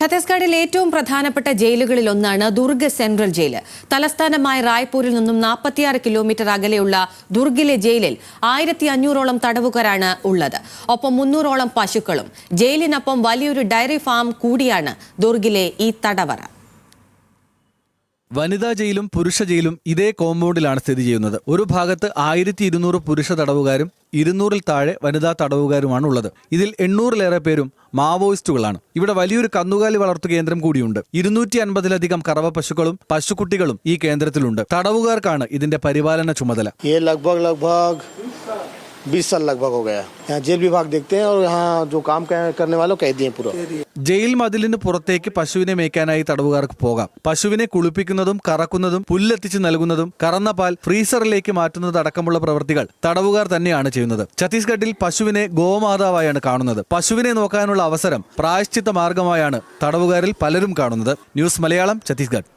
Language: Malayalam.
ഛത്തീസ്ഗഡിൽ ഏറ്റവും പ്രധാനപ്പെട്ട ജയിലുകളിൽ ഒന്നാണ് ദുർഗ് സെൻട്രൽ ജയിൽ. തലസ്ഥാനമായ റായ്പൂരിൽ നിന്നും 46 കിലോമീറ്റർ അകലെയുള്ള ദുർഗിലെ ജയിലിൽ 1500ഓളം തടവുകാരാണ് ഉള്ളത്. ഒപ്പം 300ഓളം പശുക്കളും. ജയിലിനൊപ്പം വലിയൊരു ഡയറി ഫാം കൂടിയാണ് ദുർഗിലെ ഈ തടവറ. വനിതാ ജയിലും പുരുഷ ജയിലും ഇതേ കോമ്പൗണ്ടിലാണ് സ്ഥിതി ചെയ്യുന്നത്. ഒരു ഭാഗത്ത് 1200 പുരുഷ തടവുകാരും 200-ൽ താഴെ വനിതാ തടവുകാരുമാണ് ഉള്ളത്. ഇതിൽ 800-ലേറെ പേരും മാവോയിസ്റ്റുകളാണ്. ഇവിടെ വലിയൊരു കന്നുകാലി വളർത്തു കേന്ദ്രം കൂടിയുണ്ട്. 250-ലധികം കറവ പശുക്കളും പശുക്കുട്ടികളും ഈ കേന്ദ്രത്തിലുണ്ട്. തടവുകാർക്കാണ് ഇതിന്റെ പരിപാലന ചുമതല. 20 साल लगभग हो गया. यहाँ जेल विभाग देखते हैं और यहाँ जो काम करने वालों कैदी हैं पूरा. ജയിൽ മതിലിന് പുറത്തേക്ക് പശുവിനെ മേയ്ക്കാനായി തടവുകാർക്ക് പോകാം. പശുവിനെ കുളിപ്പിക്കുന്നതും കറക്കുന്നതും പുല്ലെത്തിച്ച് നൽകുന്നതും കറന്ന പാൽ ഫ്രീസറിലേക്ക് മാറ്റുന്നതടക്കമുള്ള പ്രവൃത്തികൾ തടവുകാർ തന്നെയാണ് ചെയ്യുന്നത്. ഛത്തീസ്ഗഡിൽ പശുവിനെ ഗോമാതാവായാണ് കാണുന്നത്. പശുവിനെ നോക്കാനുള്ള അവസരം പ്രായശ്ചിത്ത മാർഗമായാണ് തടവുകാരിൽ പലരും കാണുന്നത്. ന്യൂസ് മലയാളം, ഛത്തീസ്ഗഡ്.